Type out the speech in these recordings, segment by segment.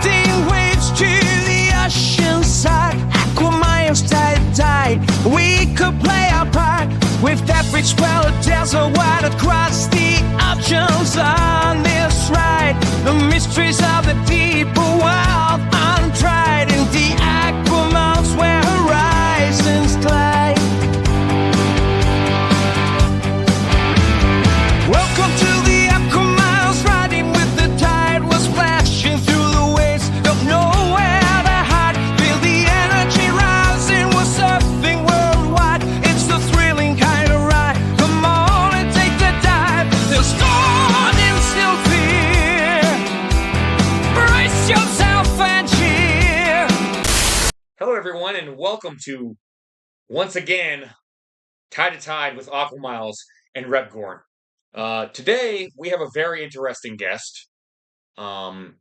Drifting waves to the ocean side, AquaMiles tide. We could play our part with every swell of desert wide across the options on this ride. The mysteries of the deep world untried in the AquaMiles where horizons glide. Welcome to the AquaMiles, riding with the tide. We're splashing through the waves, don't know where to hide. Feel the energy rising, we're surfing worldwide. It's the thrilling kind of ride. Come on and take the dive. The storm is still clear. Brace yourself and cheer. Hello, everyone, and welcome to, once again, Tide to Tide with AquaMiles and RebGornn. Today, we have a very interesting guest.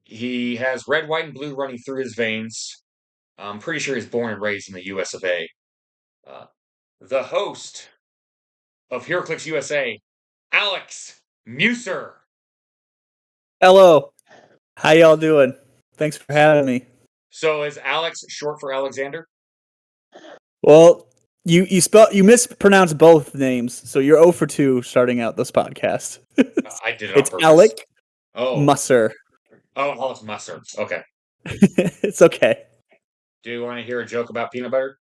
He has red, white, and blue running through his veins. I'm pretty sure he's born and raised in the US of A. The host of Heroclix USA, Alec Musser. Hello. How y'all doing? Thanks for having me. So is Alex short for Alexander? Well, you mispronounced both names, so you're 0 for 2 starting out this podcast. I did it on It's purpose. Alec Oh, Musser. Alec Musser. Okay. It's okay. Do you want to hear a joke about peanut butter?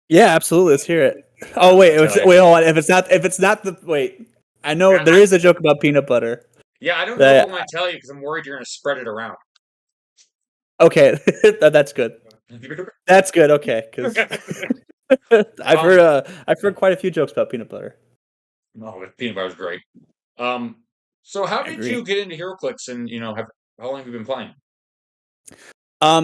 Yeah, absolutely. Let's hear it. Oh wait, wait, hold on. If it's not the wait, I know there is a joke about peanut butter. Yeah, I don't know if I want to tell you because I'm worried you're going to spread it around. Okay, that's good. That's good. Okay, because I've heard quite a few jokes about peanut butter. No, peanut butter's great. So how did you get into Heroclix, and how long have you been playing?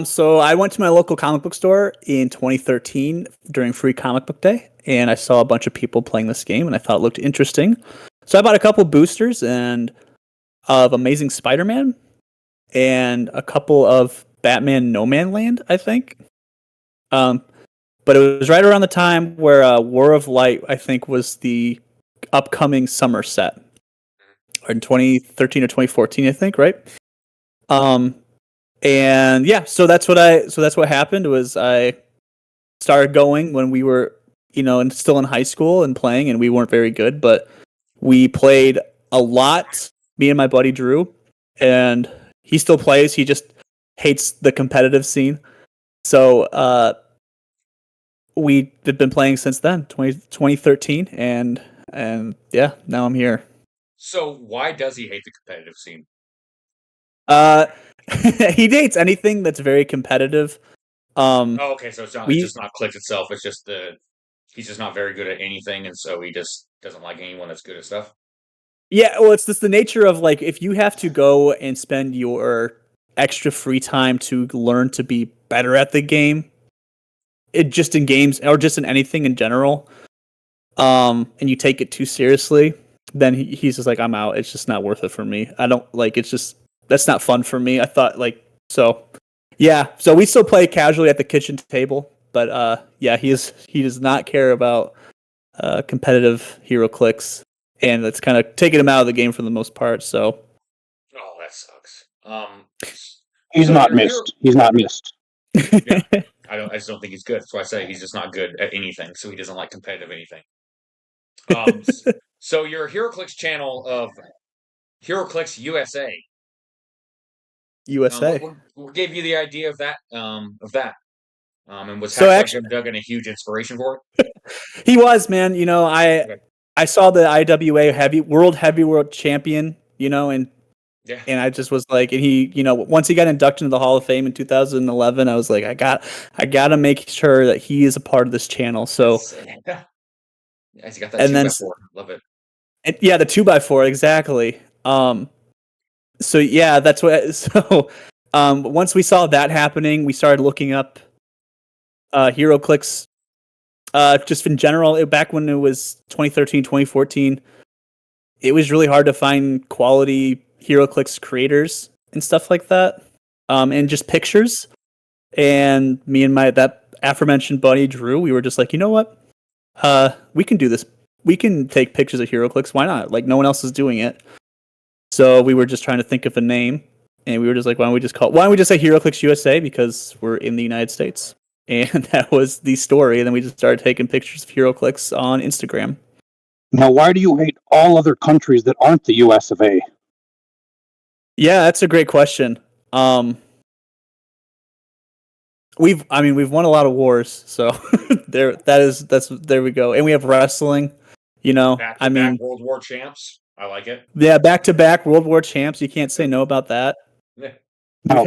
So I went to my local comic book store in 2013 during Free Comic Book Day, and I saw a bunch of people playing this game, and I thought it looked interesting. So I bought a couple boosters and of Amazing Spider-Man, and a couple of Batman No Man Land, I think. But it was right around the time where War of Light, I think, was the upcoming summer set, or in 2013 or 2014, I think, right? And yeah, so that's what happened was I started going when we were, still in high school and playing, and we weren't very good, but we played a lot, me and my buddy Drew, and he still plays. He just hates the competitive scene. So we've been playing since then, 2013, and yeah, now I'm here. So why does he hate the competitive scene? He dates anything that's very competitive. Okay, so it's just not Clix itself. It's just he's just not very good at anything, and so he just doesn't like anyone that's good at stuff. Yeah, well, it's just the nature of, like, if you have to go and spend your extra free time to learn to be better at the game, just in games or just in anything in general, and you take it too seriously, then he's just like, I'm out. It's just not worth it for me. I don't like. It's just that's not fun for me. I thought so. Yeah, so we still play casually at the kitchen table, but yeah, he does not care about competitive Heroclix. And it's kind of taking him out of the game for the most part. So, oh, that sucks. He's not missed. He's not missed. Yeah, I just don't think he's good. That's why I say he's just not good at anything. So he doesn't like competitive anything. So your Heroclix channel of Heroclix USA. What gave you the idea of that? And was Duggan a huge inspiration for it? He was, man. I saw the IWA World Heavyweight Champion, and yeah. And I just was like, and he, once he got inducted into the Hall of Fame in 2011, I was like, I got to make sure that he is a part of this channel. So, yeah, he got that 2x4. Love it. And, yeah, the 2x4 exactly. So yeah, that's what. So, once we saw that happening, we started looking up Heroclix. Just in general, back when it was 2013, 2014, it was really hard to find quality Heroclix creators and stuff like that, and just pictures. And me and that aforementioned buddy Drew, we were just like, you know what? We can do this. We can take pictures of Heroclix. Why not? Like, no one else is doing it. So we were just trying to think of a name, and we were just like, why don't we just say Heroclix USA because we're in the United States, and that was the story. And then we just started taking pictures of Heroclix on Instagram. Now, why do you hate all other countries that aren't the U.S. of A? Yeah, that's a great question. We've won a lot of wars, so there we go. And we have wrestling, Back to back World War champs. I like it. Yeah, back to back World War champs. You can't say no about that. Yeah. Now,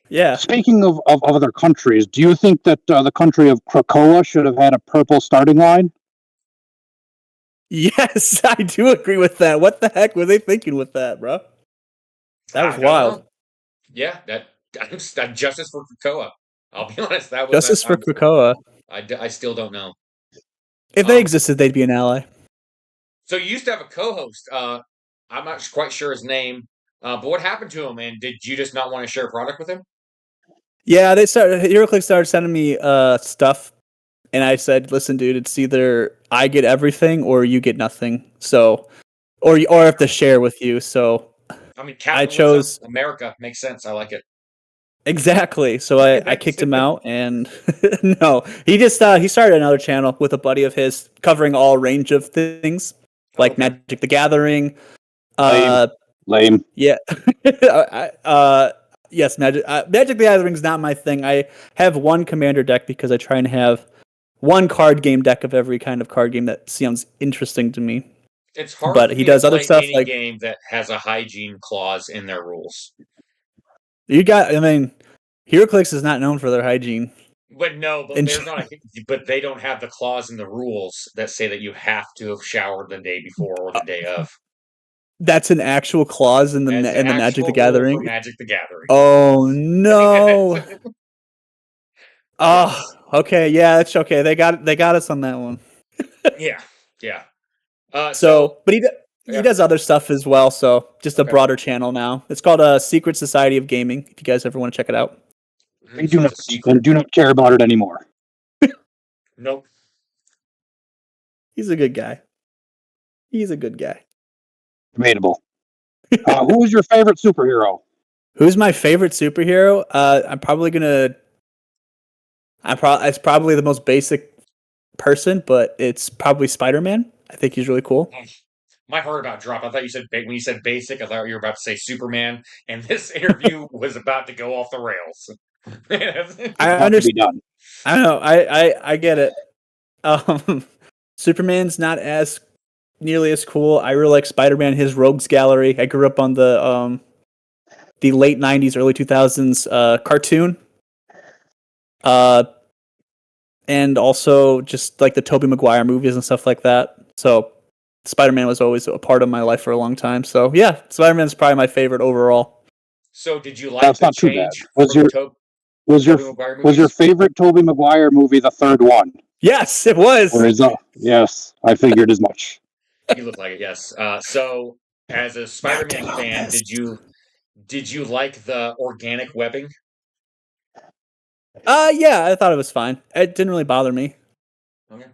Yeah. Speaking of other countries, do you think that the country of Krakoa should have had a purple starting line? Yes, I do agree with that. What the heck were they thinking with that, bro? That was wild. Know. Yeah, that justice for Krakoa. I'll be honest. That was justice for Krakoa. I still don't know. If they existed, they'd be an ally. So you used to have a co-host. I'm not quite sure his name, but what happened to him? And did you just not want to share a product with him? Yeah, Heroclix started sending me stuff, and I said, "Listen, dude, it's either I get everything or you get nothing. So, or I have to share with you." So, I mean, I chose America. Makes sense. I like it. Exactly. So I kicked him out, and no, he started another channel with a buddy of his covering all range of things like Magic the Gathering. Lame. Yeah. Yes, Magic the Gathering's not my thing. I have one commander deck because I try and have one card game deck of every kind of card game that sounds interesting to me. It's hard, but he does other stuff any like game that has a hygiene clause in their rules. Heroclix is not known for their hygiene. But no, but they don't have the clause in the rules that say that you have to have showered the day before or the day of. That's an actual clause in the Magic the Gathering. Magic the Gathering. Oh no! Oh, okay, yeah, that's okay. They got us on that one. Yeah. But he does other stuff as well. So just a broader channel now. It's called Secret Society of Gaming. If you guys ever want to check it out, we do not care about it anymore. Nope. He's a good guy. Debatable. Who is your favorite superhero? Who's my favorite superhero? It's probably the most basic person, but it's probably Spider-Man. I think he's really cool. My heart about dropped. I thought you said when you said basic, I thought you were about to say Superman, and this interview was about to go off the rails. I understand. I don't know. I get it. Superman's not as nearly as cool. I really like Spider-Man, his Rogues Gallery. I grew up on the late 90s, early 2000s cartoon. And also just like the Tobey Maguire movies and stuff like that. So Spider-Man was always a part of my life for a long time. So yeah, Spider-Man's probably my favorite overall. So did you like the change? Was your favorite Tobey Maguire movie the third one? Yes, it was. Yes, I figured as much. You look like it, yes. So as a Spider-Man fan, did you like the organic webbing? Yeah, I thought it was fine. It didn't really bother me. Okay,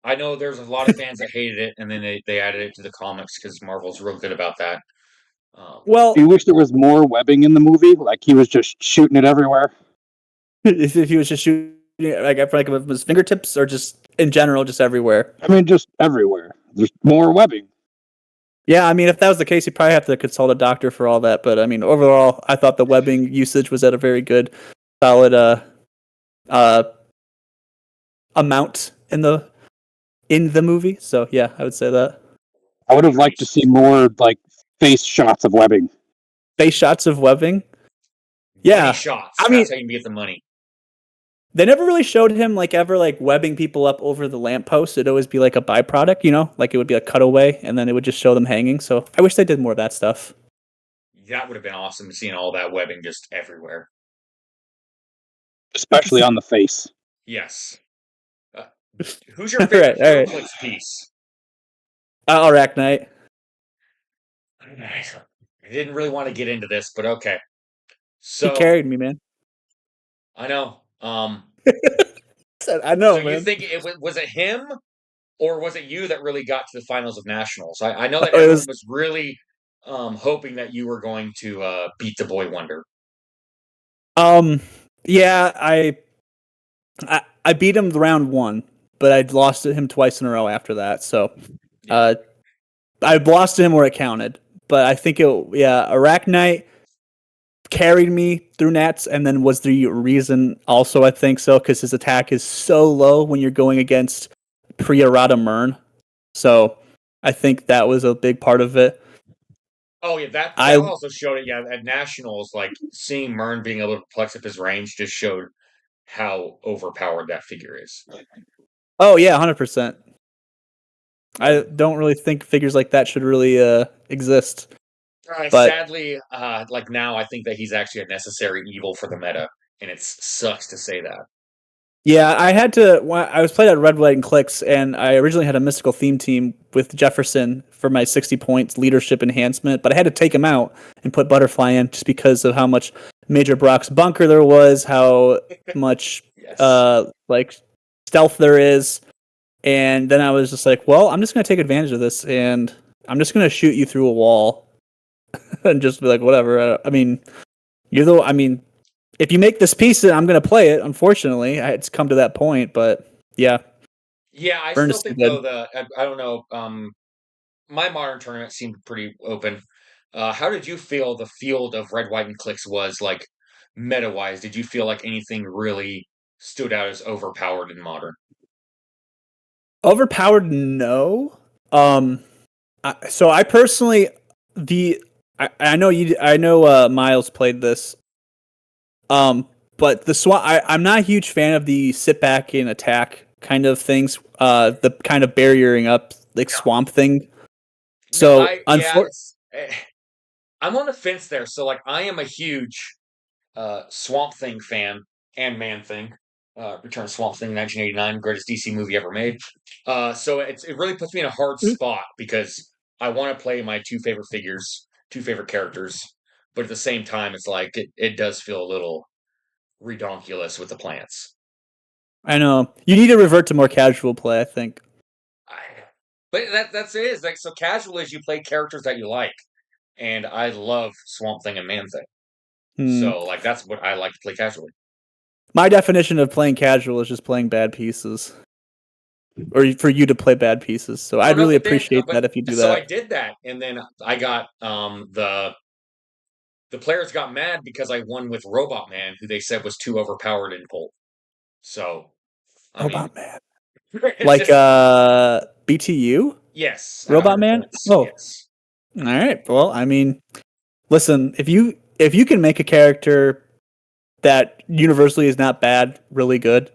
I know there's a lot of fans that hated it, and then they added it to the comics because Marvel's real good about that. Well, do you wish there was more webbing in the movie? Like he was just shooting it everywhere? If he was just shooting it like with his fingertips, or just in general, just everywhere? I mean, just everywhere. There's more webbing. Yeah, I mean, if that was the case, you'd probably have to consult a doctor for all that. But I mean, overall, I thought the webbing usage was at a very good, solid amount in the movie. So yeah, I would say that. I would have liked to see more like face shots of webbing. Face shots of webbing. Yeah, shots. That's how you get the money. They never really showed him ever webbing people up over the lamppost. It'd always be like a byproduct, like it would be a cutaway, and then it would just show them hanging. So I wish they did more of that stuff. That would have been awesome, seeing all that webbing just everywhere, especially on the face. Yes. Who's your favorite Heroclix piece? Arachnite. I didn't really want to get into this, but okay. So he carried me, man. I know. I know, so man. You think was it him, or was it you that really got to the finals of nationals? I know that everyone was really hoping that you were going to beat the Boy Wonder. Yeah, I beat him round 1, but I'd lost to him twice in a row after that. So, Yeah. I lost to him where it counted. But I think Arachnite carried me through Nats, and then was the reason also, I think so, because his attack is so low when you're going against pre-errata Mern. So I think that was a big part of it. Oh yeah, that I also showed it. Yeah, at nationals, like seeing Mern being able to flex up his range just showed how overpowered that figure is. Oh yeah, 100%. I don't really think figures like that should really exist. But Sadly, like now, I think that he's actually a necessary evil for the meta, and it sucks to say that. yeah, I had to. I was playing at Red, White, and Clicks, and I originally had a mystical theme team with Jefferson for my 60 points leadership enhancement, but I had to take him out and put Butterfly in just because of how much Major Brock's bunker there was, how much Yes. like stealth there is, and then I was just like, well, I'm just gonna take advantage of this, and I'm just gonna shoot you through a wall, and just be like, whatever. I mean, if you make this piece, I'm going to play it. Unfortunately, it's come to that point, but yeah, Yeah, I Burn still is think good. though I don't know. My modern tournament seemed pretty open. How did you feel the field of Red, White, and Clicks was like meta wise? Did you feel like anything really stood out as overpowered in modern? Overpowered, no. So I personally I know Miles played this. But the swamp, I'm not a huge fan of the sit back and attack kind of things. The kind of barriering up like swamp thing. No, So I'm on the fence there. So like I am a huge Swamp Thing fan and Man Thing. Return of Swamp Thing 1989, greatest DC movie ever made. So it really puts me in a hard spot because I want to play my two favorite figures, two favorite characters, but at the same time, it's like it does feel a little redonkulous with the plants. I know you need to revert to more casual play. I think. I, but that's it. Is like so casual as you play characters that you like, and I love Swamp Thing and Man Thing. Hmm. So like that's what I like to play casually. My definition of playing casual is just playing bad pieces, or for you to play bad pieces. So Oh I'd no, really but then appreciate that if you do so I that. did that, and then I got the players got mad because I won with Robot Man, who they said was too overpowered in Pulp. So I mean, Robot Man, it's like just BTU, yes, at Robot 100 Man. points, Oh, yes. all right. Well, I mean, listen, if you can make a character that universally is not bad, really good,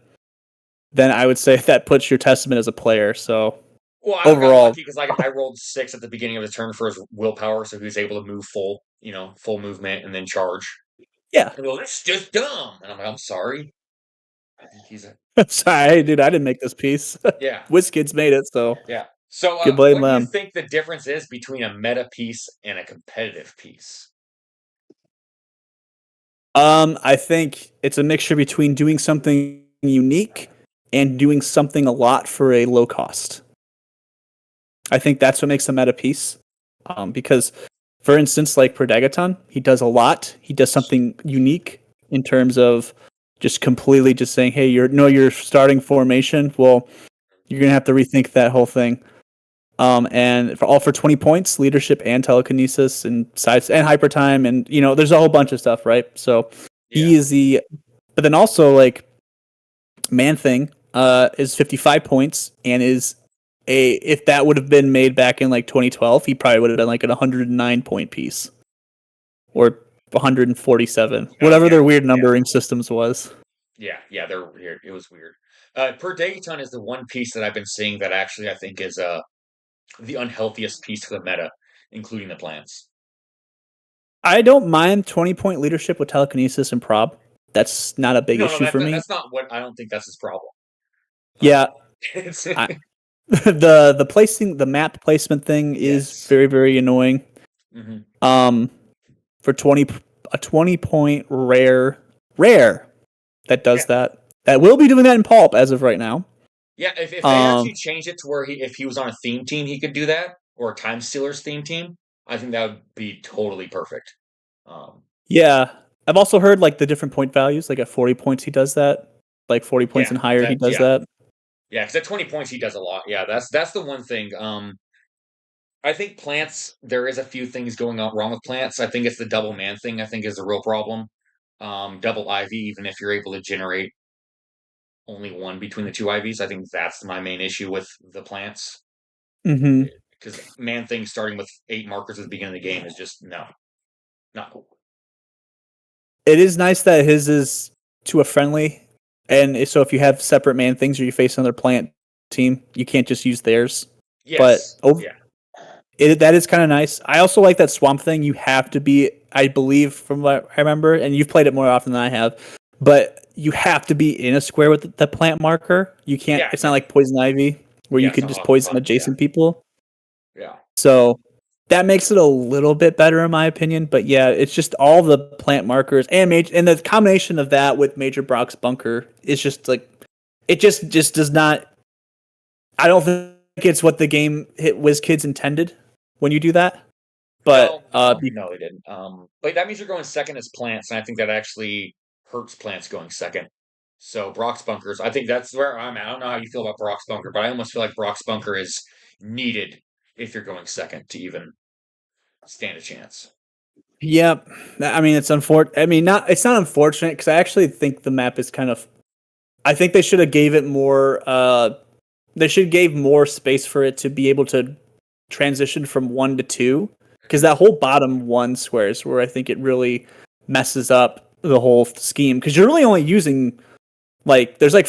then I would say that puts your testament as a player. So Well, I got overall, lucky because I rolled 6 at the beginning of the turn for his willpower, so he was able to move full, full movement and then charge. yeah. And go, that's just dumb. And I'm like, I'm sorry. He's a Sorry, dude, I didn't make this piece. yeah. WizKids made it, so Yeah. So, you blame what do you them. think the difference is between a meta piece and a competitive piece? I think it's a mixture between doing something unique and doing something a lot for a low cost. I think that's what makes a meta piece. Because, for instance, like Predagaton, he does a lot. He does something unique in terms of just completely just saying, "Hey, your starting formation. Well, you're gonna have to rethink that whole thing." And for 20 points, leadership and telekinesis and size and hyper time, and there's a whole bunch of stuff, right? So he Yeah. is but then also like Man Thing is 55 points and is if that would have been made back in like 2012, he probably would have been like an 109 point piece or 147, Oh, whatever yeah. their weird Yeah. numbering systems was. Yeah. They're weird. It was weird. Per Degaton is the one piece that I've been seeing that actually I think is the unhealthiest piece to the meta, including the plants. I don't mind 20-point leadership with telekinesis and prob. That's not a big No, issue for me. that's not what I don't think that's his problem. Yeah, It's, I, the map placement thing is yes. very, very annoying. Hmm. For 20-point rare that does that will be doing that in pulp as of right now. Yeah, if they Um actually changed it to where if he was on a theme team, he could do that, or a Time Stealers theme team, I think that would be totally perfect. Um, Yeah. I've also heard like the different point values. Like at 40 points, he does that. Like 40 points yeah, and higher, he that does yeah, that. yeah. Because at 20 points, he does a lot. Yeah, that's the one thing. I think plants. There is a few things going on wrong with plants. I think it's the double man thing. I think is a real problem. Double IV, even if you're able to generate only one between the two IVs, I think that's my main issue with the plants. Hmm. Because man thing starting with 8 markers at the beginning of the game is just no, not cool. It is nice that his is to a friendly. And so if you have separate man things or you face another plant team, you can't just use theirs. But Yes, over, yeah, that is kind of nice. I also like that swamp thing. You have to be, I believe, from what I remember, and you've played it more often than I have, but you have to be in a square with the plant marker. You can't. yeah, It's not yeah, like poison ivy where you yeah. It's can not just awesome poison fun. Yeah, adjacent people. yeah. So that makes it a little bit better in my opinion. But yeah, it's just all the plant markers and the combination of that with Major Brock's bunker is just like it just does not. I don't think it's what the game hit WizKids intended when you do that. No, But no, no, they didn't. But that means you're going second as plants, and I think that actually hurts plants going second. So Brock's bunkers, I think that's where I'm at. I don't know how you feel about Brock's bunker, but I almost feel like Brock's bunker is needed if you're going second to even stand a chance. yeah, I mean it's unfortunate. I mean not it's not unfortunate because I actually think the map is kind of. I think they should have gave it more. They should gave more space for it to be able to transition from 1 to 2 because that whole bottom one square is where I think it really messes up the whole scheme because you're really only using like there's like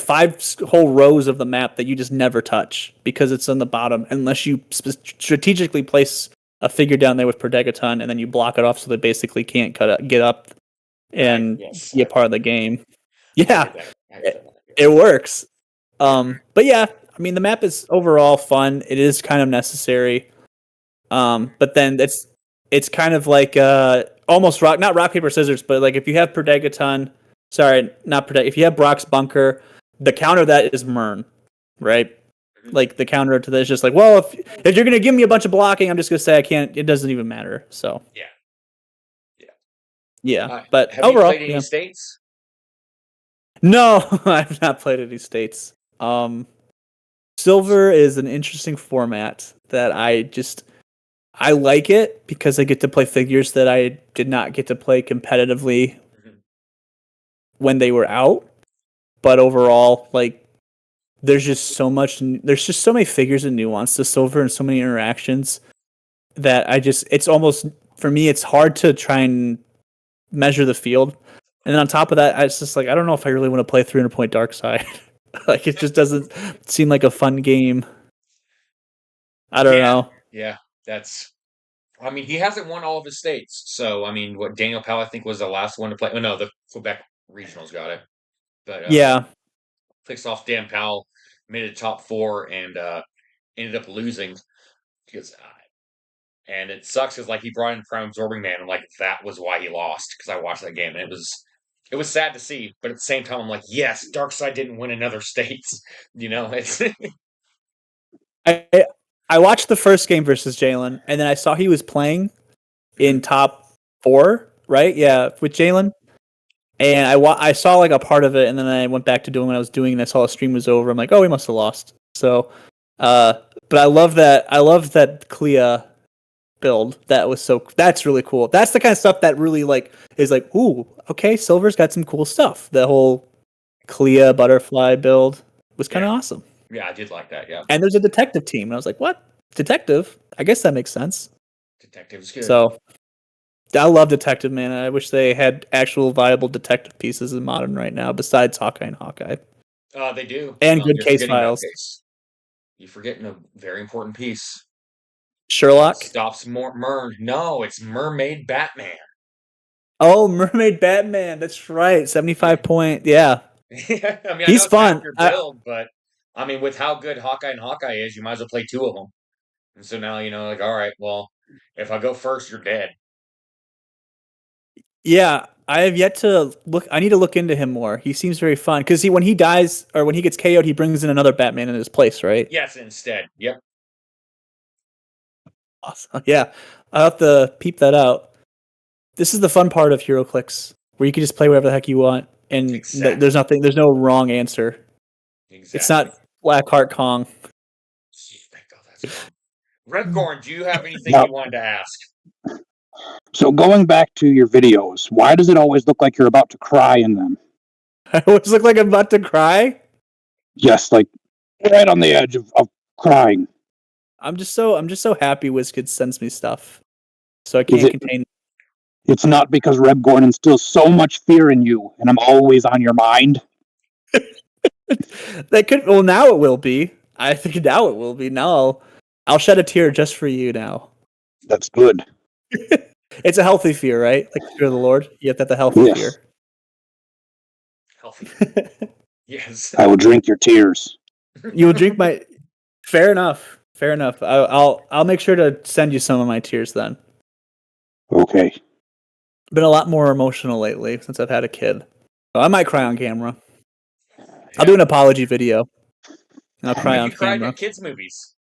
whole rows of the map that you just never touch because it's on the bottom unless you strategically place a figure down there with Prodegaton and then you block it off so they basically can't get up and Yes, be a part of the game. I Yeah, did that. I did it, that. it works. Yeah. But yeah, I mean the map is overall fun. It is kind of necessary. But then it's kind of like almost not rock paper scissors, but like if you have Prodegaton, sorry, not Proteg. If you have Brock's bunker, the counter to that is Mern, right? Mhm. Like the counter to that is just like, well, if you're gonna give me a bunch of blocking, I'm just gonna say I can't. It doesn't even matter. So Yeah. Yeah. yeah, but Have you played overall, any yeah. states? No, I've not played any states. Silver is an interesting format that I like it because I get to play figures that I did not get to play competitively Mhm. when they were out. But overall, like there's just so much there's just so many figures and nuance to silver and so many interactions that it's almost for me it's hard to try and measure the field. And then on top of that, it's just like I don't know if I really want to play 300 point dark side. Like it just doesn't seem like a fun game. I don't Yeah. know. Yeah. That's. I mean, he hasn't won all of his states. So, I mean, what Daniel Powell, I think, was the last one to play. Oh, no, the Quebec regionals got it. But Yeah. picks off Dan Powell, made it top four, and ended up losing because. And it sucks because like he brought in Prime Absorbing Man, and like that was why he lost because I watched that game and it was sad to see, but at the same time I'm like, yes, Darkseid didn't win another states, it's I I watched the first game versus Jalen, and then I saw he was playing in top 4, right? yeah, Yeah, with Jalen. And I saw like a part of it, and then I went back to doing what I was doing, and I saw the stream was over. I'm like, oh, he must have lost. So, uh, but I love that. I love that Clea build. That's really cool. That's the kind of stuff that really like is like, ooh, okay, Silver's got some cool stuff. The whole Clea butterfly build was kind yeah, of awesome. yeah. I did like that. Yeah, And there's a detective team, and I was like, what? Detective? I guess that makes sense. Detective's good. So I love Detective Man. I wish they had actual viable detective pieces in modern right now, besides Hawkeye and Hawkeye, They do. and good You're case forgetting about files. case. You're forgetting a very important piece. Sherlock. Stops more No, it's Mermaid Batman. Oh, Mermaid Batman. That's right. Yeah. 75 point. Yeah, I mean, I know he's it's half fun. your build, but I mean, with how good Hawkeye and Hawkeye is, you might as well play two of them. And so now, like, all right, well, if I go first, you're dead. Yeah, I have yet to look. I need to look into him more. He seems very fun because when he dies or when he gets KO'd, he brings in another Batman in his place, right? Yes, instead. Yep. Awesome. Yeah, I'll have to peep that out. This is the fun part of Heroclix, where you can just play whatever the heck you want, and Exactly. there's no wrong answer. It's Exactly. not Blackheart Kong. Thank God that's gone. RebGornn, do you have anything Now, you wanted to ask? so going back to your videos, why does it always look like you're about to cry in them? I always look like I'm about to cry. Yes, like right on the edge of crying. I'm just so happy WizKids sends me stuff, so I Is can't it? contain. It's not because RebGornn instills so much fear in you, and I'm always on your mind. That could. Well, now it will be. I think now it will be. Now I'll shed a tear just for you. Now That's good. it's a healthy fear, right? Like the fear of the Lord. You have to have the healthy Yes, fear. Healthy. Yes. I will drink your tears. You will drink my. Fair enough. Fair enough. I'll make sure to send you some of my tears then. Okay. Been a lot more emotional lately since I've had a kid. So I might cry on camera. I'll do an apology video. I'll cry Have on you cried camera. at kids' movies?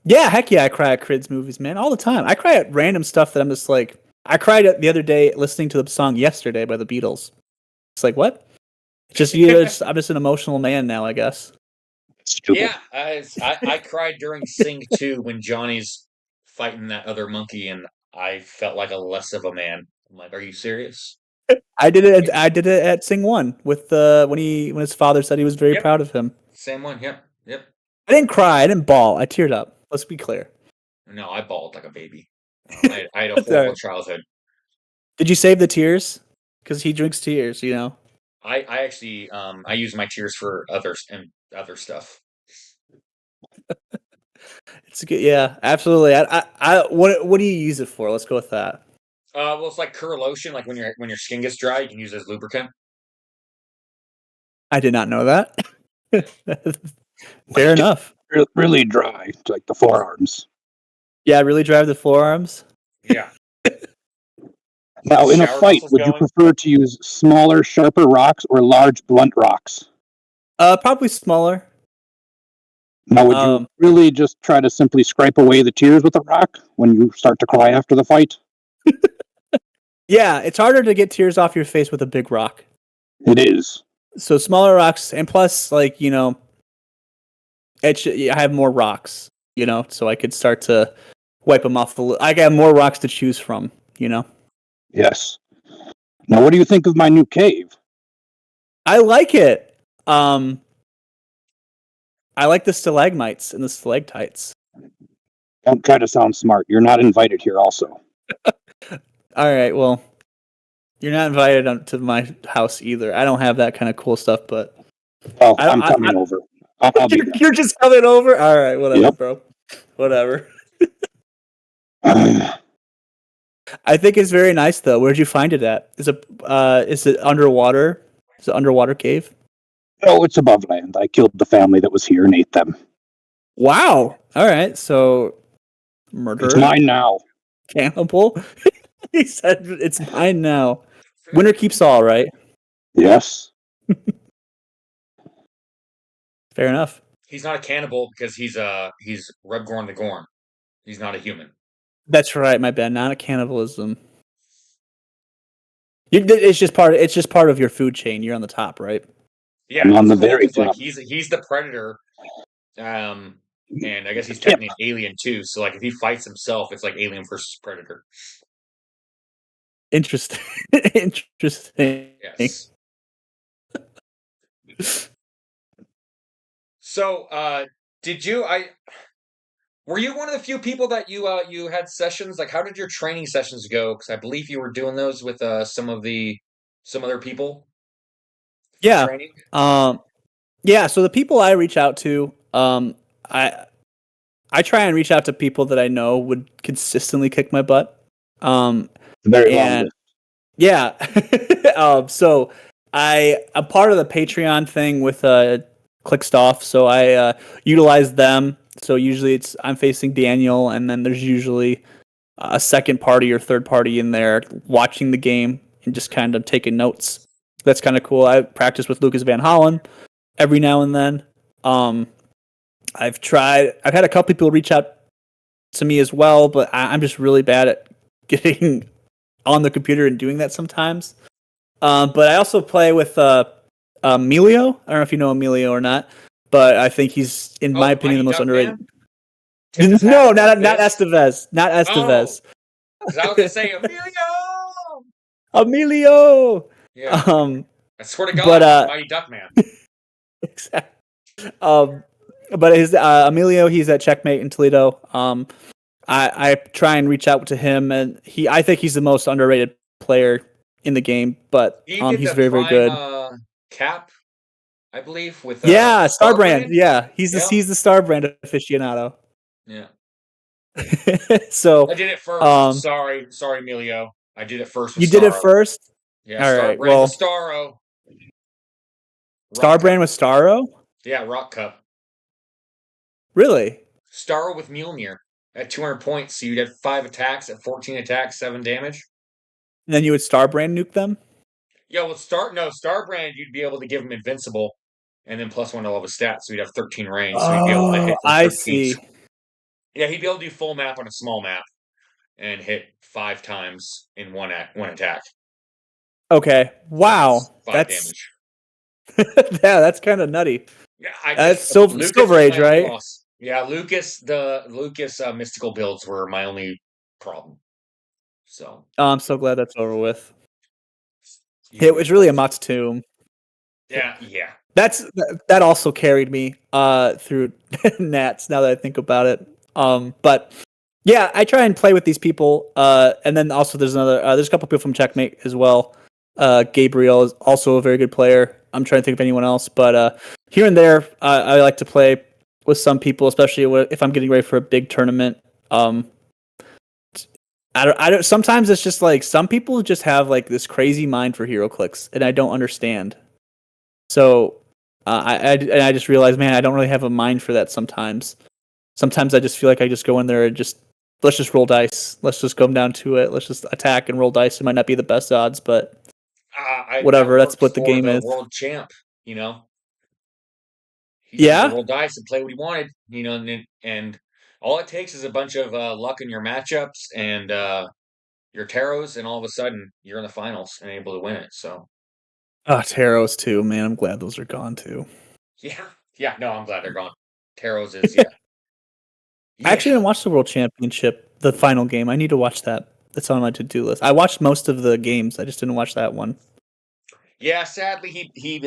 Yeah, heck yeah, I cry at kids movies, man, all the time. I cry at random stuff that I'm just like. I cried at the other day listening to the song "Yesterday" by the Beatles. It's like what? It's just I'm just an emotional man now, I guess. Stupid. Yeah, I cried during Sing 2 when Johnny's fighting that other monkey, and I felt like a less of a man. I'm like, are you serious? I did it. I did it at Sing One with when his father said he was very Yep, proud of him. same one. Yep, yep. I didn't cry. I didn't bawl. I teared up. Let's be clear. No, I bawled like a baby. I had a That's all horrible right. childhood. Did you save the tears? Because he drinks tears, you know. I actually I use my tears for others and other stuff. It's good. Yeah, absolutely. What do you use it for? Let's go with that. Well, it's like Cur Lotion. Like when your skin gets dry, you can use it as lubricant. I did not know that. Fair Like, enough. really dry, like the forearms. Yeah, really drive the forearms. Yeah. Now, in a Shower fight, muscles would you going. prefer to use smaller, sharper rocks or large, blunt rocks? Probably smaller. Now, would you really just try to simply scrape away the tears with a rock when you start to cry after the fight? Yeah, it's harder to get tears off your face with a big rock. It is. So smaller rocks, and plus, like I have more rocks. So I could start to wipe them off. I got more rocks to choose from. Yes. Now, what do you think of my new cave? I like it. I like the stalagmites and the stalactites. Don't try to sound smart. You're not invited here, also. All right, well, you're not invited to my house either. I don't have that kind of cool stuff, but Oh, I'm coming over. I'll be you're just coming over. All right, whatever, bro. Whatever. there. I think it's very nice though. Where'd you find it at? Is it underwater? Is it underwater cave? No, it's above land. I killed the family that was here and ate them. Wow. All right. So murderer. It's mine now. Cannibal. He said it's mine now. Winner keeps all, right? Yes. Fair enough. He's not a cannibal because he's RebGornn the Gorn. He's not a human. That's right, my bad. Not a cannibalism. It's just part of your food chain. You're on the top, right? Yeah, I'm on he's the cool very 'cause, like top. he's the predator. And I guess he's technically an alien too. So like if he fights himself, it's like Alien versus Predator. Interesting. Interesting. Yes. So were you one of the few people that you had sessions? Like how did your training sessions go? Because I believe you were doing those with some other people for Yeah. training. Yeah. So the people I reach out to, I try and reach out to people that I know would consistently kick my butt. Very long list. Yeah. So I'm part of the Patreon thing with Clickstuff, so I utilize them. So usually I'm facing Daniel, and then there's usually a second party or third party in there watching the game and just kind of taking notes. That's kind of cool. I practice with Lucas Van Hollen every now and then. I've had a couple people reach out to me as well, but I'm just really bad at getting on the computer and doing that sometimes. But I also play with Emilio. I don't know if you know Emilio or not, but I think he's, in my opinion, the most underrated. No, not Estevez. Not Estevez. Because I was going to say, Emilio! Emilio! Yeah. I swear to God, but, Mighty Duck Man. Exactly. But his Emilio, he's at Checkmate in Toledo. I try and reach out to him, and I think he's the most underrated player in the game. But he's very, very good. Cap, I believe, with Starbrand. Yeah, he's the Starbrand aficionado. Yeah. So I did it first. Sorry, Emilio. I did it first. You did it first. Yeah. All right. Well, Starro. Starbrand with Starro. Yeah, Rock Cup. Really? Starro with Mjolnir at 200 points, so you'd have 5 attacks at 14 attacks, 7 damage. And then you would Starbrand nuke them? Yeah, well, Starbrand, you'd be able to give him invincible, and then +1 to all of his stats, so he'd have 13 range, so he'd be able to hit. I see. Yeah, he'd be able to do full map on a small map, and hit 5 times in one attack. Okay. Wow. So that's 5 damage. Yeah, that's kind of nutty. Yeah, that's Silver Age, right? Yeah, the Lucas mystical builds were my only problem. So I'm so glad that's over with. It was really a Mutt's Tomb. Yeah. That also carried me through Nats. Now that I think about it, but yeah, I try and play with these people, and then also there's a couple people from Checkmate as well. Gabriel is also a very good player. I'm trying to think of anyone else, but here and there, I like to play with some people, especially if I'm getting ready for a big tournament. I don't. Sometimes it's just like some people just have like this crazy mind for Heroclix, and I don't understand. So I just realized, man, I don't really have a mind for that sometimes. Sometimes I just feel like I just go in there and let's just roll dice. Let's just come down to it. Let's just attack and roll dice. It might not be the best odds, but whatever. That's what the game is. World champ, He yeah. Roll dice and play what he wanted, and all it takes is a bunch of luck in your matchups and your tarots, and all of a sudden you're in the finals and able to win it. So. Tarots too, man. I'm glad those are gone too. Yeah. No, I'm glad they're gone. Tarots is yeah. I actually didn't watch the World Championship, the final game. I need to watch that. That's on my to-do list. I watched most of the games. I just didn't watch that one. Yeah, sadly, he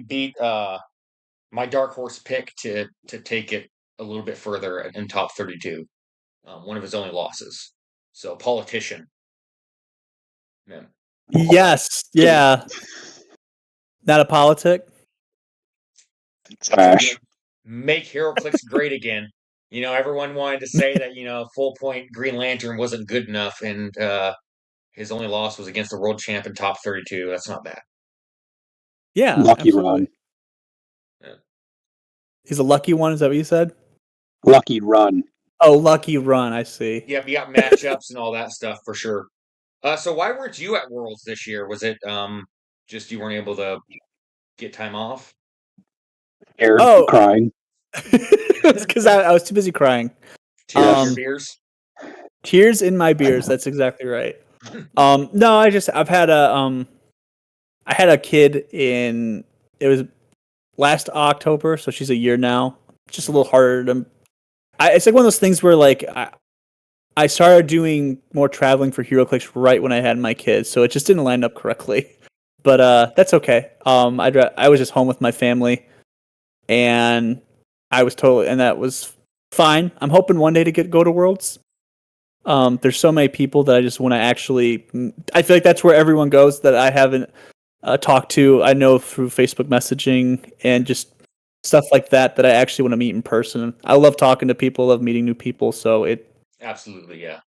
beat my dark horse pick to take it a little bit further in top 32. One of his only losses. So, politician. Yeah. Yes. Yeah. Not a politic. Trash. Make Heroclix great again. Everyone wanted to say that, full point Green Lantern wasn't good enough, and his only loss was against the world champ in top 32. That's not bad. Yeah. Lucky absolutely. run. Yeah. He's a lucky one, is that what you said? Lucky run. Oh, lucky run, I see. Yeah, you got matchups and all that stuff for sure. So why weren't you at Worlds this year? Was it just you weren't able to get time off? Scared, crying. It's because I was too busy crying. Tears in your beers? Tears in my beers, that's exactly right. No, I've had I had a kid it was last October, so she's a year now. Just a little harder to it's like one of those things where like I started doing more traveling for Heroclix right when I had my kids, so it just didn't line up correctly. But that's okay. I was just home with my family, and that was fine. I'm hoping one day to go to Worlds. There's so many people that I just want to actually. I feel like that's where everyone goes that I haven't talked to. I know through Facebook messaging and just stuff like that I actually want to meet in person. I love talking to people, love meeting new people. So absolutely, yeah.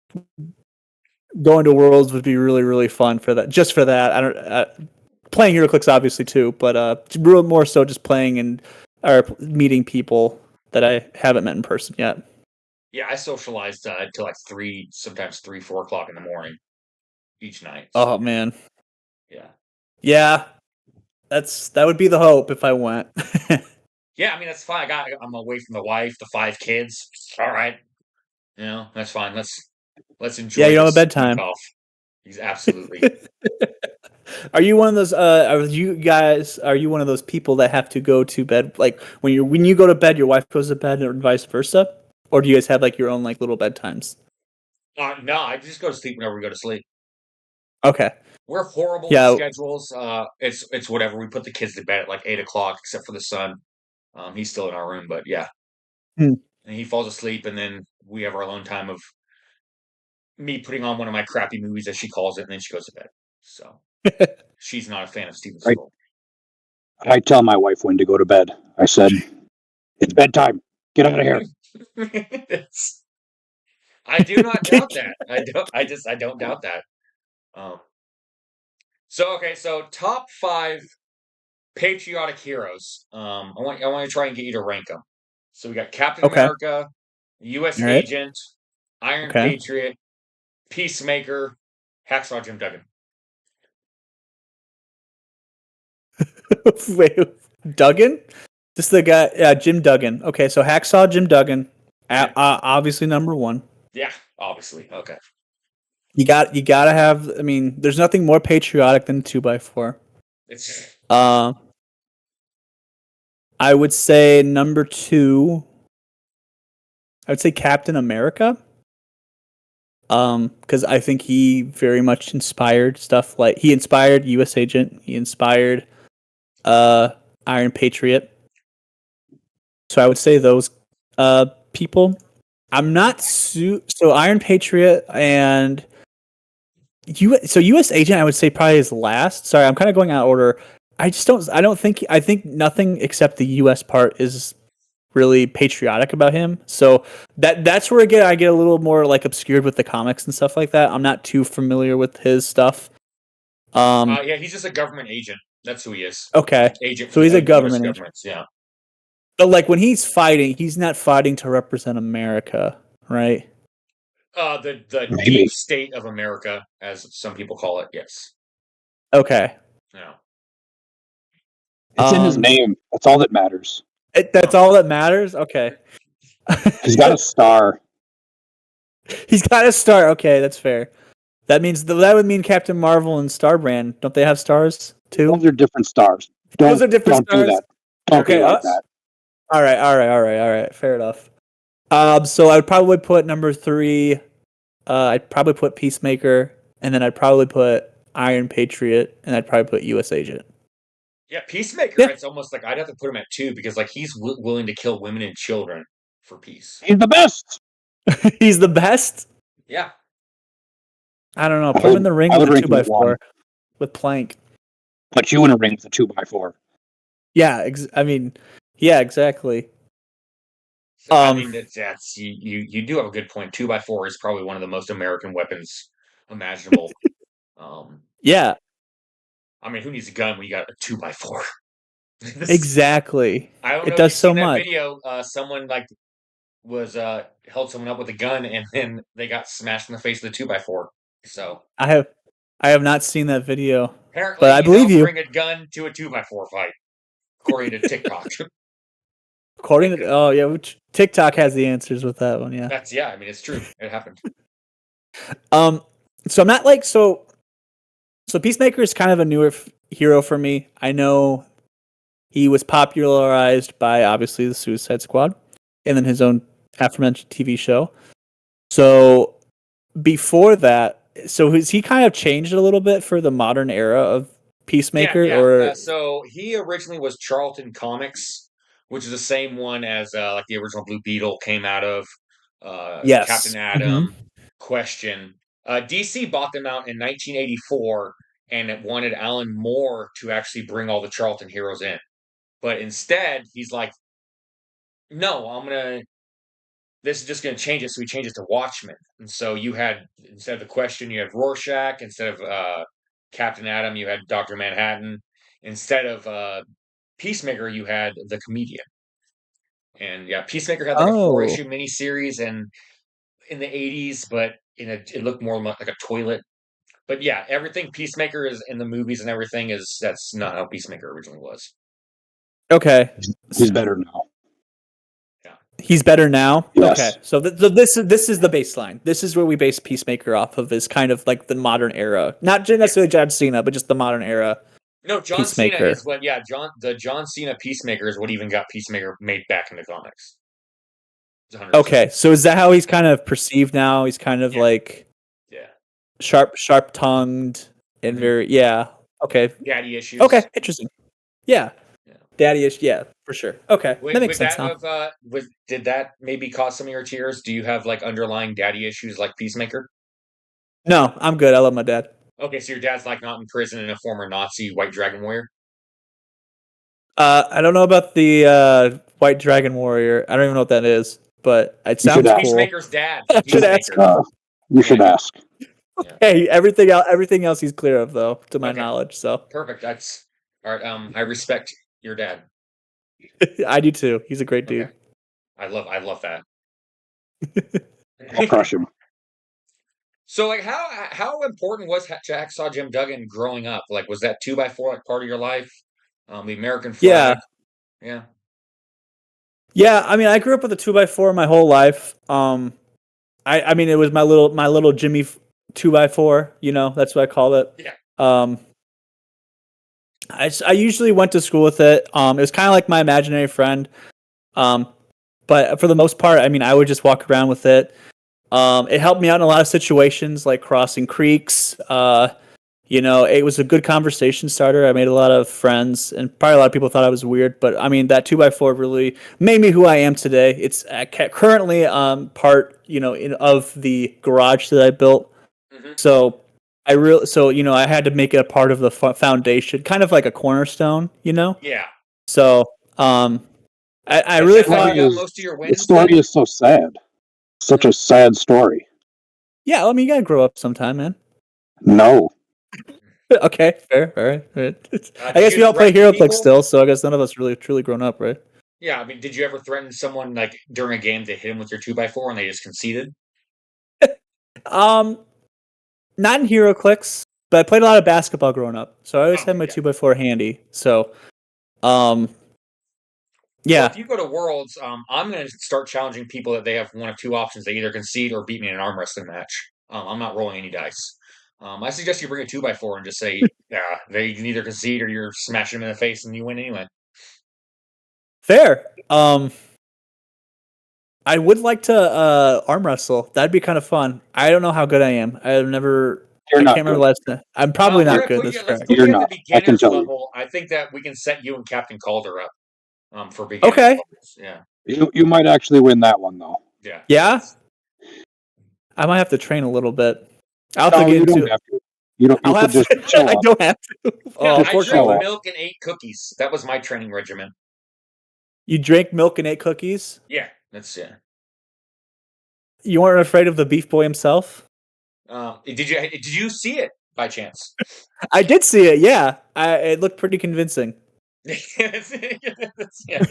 Going to Worlds would be really, really fun for that. Just for that, I don't playing Heroclix obviously too, but more so just playing or meeting people that I haven't met in person yet. Yeah, I socialized till like 3, sometimes 3, 4 o'clock in the morning each night. So. Oh man. Yeah. That would be the hope if I went. Yeah, I mean that's fine. I'm away from the wife, the 5 kids. All right. That's fine. Let's enjoy Yeah, you don't have a this bedtime. week off. He's absolutely. Are you one of those? Are you one of those people that have to go to bed like when you go to bed, your wife goes to bed, or vice versa? Or do you guys have like your own like little bedtimes? No, I just go to sleep whenever we go to sleep. Okay. We're horrible with Yeah. schedules. It's whatever. We put the kids to bed at like 8 o'clock, except for the son. He's still in our room, but yeah, Hmm. and he falls asleep, and then we have our alone time of me putting on one of my crappy movies, as she calls it, and then she goes to bed. So she's not a fan of Steven Right. Seagal. I tell my wife when to go to bed. I said, "It's bedtime. Get out of here." I do not doubt that. I don't. I don't doubt that. Um, so top 5 patriotic heroes. I want to try and get you to rank them. So we got Captain Okay. America, U.S. All right. Agent, Iron Okay. Patriot, Peacemaker, Hacksaw Jim Duggan. Wait, Duggan? This is the guy, Jim Duggan. Okay, so Hacksaw Jim Duggan, Yeah. obviously number one. Yeah, obviously. Okay. You gotta have. I mean, there's nothing more patriotic than 2x4. It's I would say number 2. I would say Captain America. Because I think he very much inspired stuff like he inspired U.S. Agent. He inspired Iron Patriot. So I would say those people. I'm not so Iron Patriot and U.S. Agent I would say probably is last. Sorry, I'm kind of going out of order. I think nothing except the U.S. part is really patriotic about him. So that's where I get a little more like obscured with the comics and stuff like that. I'm not too familiar with his stuff. yeah, he's just a government agent. That's who he is. Okay. Agent So for he's the a U.S. government agent. governments. Yeah. But like when he's fighting, he's not fighting to represent America, right? The deep Maybe. state of America, as some people call it. Yes. Okay. Yeah. It's in his name. That's all that matters. That's all that matters? Okay. He's got a star. He's got a star. Okay, that's fair. That would mean Captain Marvel and Starbrand. Don't they have stars too? Those are different stars. Those are different don't do stars? that. Don't Okay, be like that. All right. Fair enough. So I would probably put number 3. I'd probably put Peacemaker, and then I'd probably put Iron Patriot, and I'd probably put U.S. Agent. Yeah, Peacemaker. Yeah. It's almost like I'd have to put him at 2 because like he's willing to kill women and children for peace. He's the best. He's the best. Yeah. I don't know. Put him in the ring I with would a rank him at 2x4 1. with Plank. Put you in a ring with a 2x4. Yeah, yeah, exactly. So, I mean, that's you do have a good point. 2x4 is probably one of the most American weapons imaginable. Yeah, I mean, who needs a gun when you got a 2x4? exactly. I don't It know if does you've so seen that much. video. Someone like was held someone up with a gun and then they got smashed in the face with a 2x4. So I have not seen that video, apparently, but I believe you. bring a gun to a 2x4 fight, according to TikTok. According to which TikTok has the answers with that one. Yeah. I mean, it's true. It happened. So I'm not like so. So Peacemaker is kind of a newer hero for me. I know he was popularized by obviously the Suicide Squad, and then his own aforementioned TV show. So before that, so has he kind of changed a little bit for the modern era of Peacemaker, or so he originally was Charlton Comics, which is the same one as like the original Blue Beetle came out of. Yes. Captain Atom, Question. DC bought them out in 1984, and it wanted Alan Moore to actually bring all the Charlton heroes in, but instead he's like, "No, This is just gonna change it." So he changed it to Watchmen, and so you had instead of the Question, you had Rorschach. Instead of Captain Atom, you had Doctor Manhattan. Instead of Peacemaker, you had the Comedian. And yeah, Peacemaker had like a 4-issue miniseries and in the 80s, but it looked more like a toilet. But yeah, everything Peacemaker is in the movies and everything that's not how Peacemaker originally was. Okay. He's better now. He's better now. Yes. Okay, so this is the baseline. This is where we base Peacemaker off of. Is kind of like the modern era, not necessarily John Cena, but just the modern era. No, John Cena is what. Yeah, John Cena Peacemaker is what even got Peacemaker made back in the comics. 100%. Okay, so is that how he's kind of perceived now? He's kind of like sharp tongued and very Okay. Daddy issues. Okay, interesting. Yeah. Daddy ish. Yeah, for sure. Okay, that makes sense. Did that maybe cause some of your tears? Do you have like underlying daddy issues like Peacemaker? No, I'm good. I love my dad. Okay, so your dad's like not in prison and a former Nazi White Dragon Warrior? I don't know about the White Dragon Warrior. I don't even know what that is, but it sounds cool. Peacemaker's dad. Should ask. You should ask. Hey, everything else he's clear of, though, to my knowledge. So perfect. That's all right. I respect your dad. I do too. He's a great dude. Okay. I love that. I'll crush him. So, like, how important was Hacksaw Jim Duggan growing up? Like, was that 2x4 like part of your life? The American flag. Yeah. Yeah. I mean, I grew up with a 2x4 my whole life. I mean, it was my little Jimmy 2x4. You know, that's what I call it. Yeah. I usually went to school with it. It was kind of like my imaginary friend. But for the most part, I mean, I would just walk around with it. It helped me out in a lot of situations, like crossing creeks. It was a good conversation starter. I made a lot of friends, and probably a lot of people thought I was weird. But I mean, that 2x4 really made me who I am today. It's currently part, of the garage that I built. Mm-hmm. So I had to make it a part of the foundation, kind of like a cornerstone, Yeah. So, I really thought most of your wins. The story is so sad. Such a sad story. Yeah, I mean, you gotta grow up sometime, man. No. Okay, fair. All right. I guess we all play Heroclix still, so I guess none of us really truly grown up, right? Yeah, I mean, did you ever threaten someone like during a game to hit him with your 2x4 and they just conceded? Not in Heroclix, but I played a lot of basketball growing up, so I always had my 2x4 handy. So, yeah. Well, if you go to Worlds, I'm going to start challenging people that they have one of two options: they either concede or beat me in an arm wrestling match. I'm not rolling any dice. I suggest you bring a 2x4 and just say, they can either concede or you're smashing them in the face and you win anyway. Fair. I would like to arm wrestle. That'd be kind of fun. I don't know how good I am. I've never. You're I not can't remember good. last time. I'm probably not good. That's correct. You're not. I can tell you. I think that we can set you and Captain Calder up for beginners. Okay. Levels. Yeah. You might actually win that one though. Yeah. Yeah. I might have to train a little bit. You don't have to. You could just chill I don't have to. I drank milk and ate cookies. That was my training regimen. You drank milk and ate cookies? Yeah, that's yeah. You weren't afraid of the Beef Boy himself? Did you see it by chance? I did see it. Yeah, it looked pretty convincing. Yeah.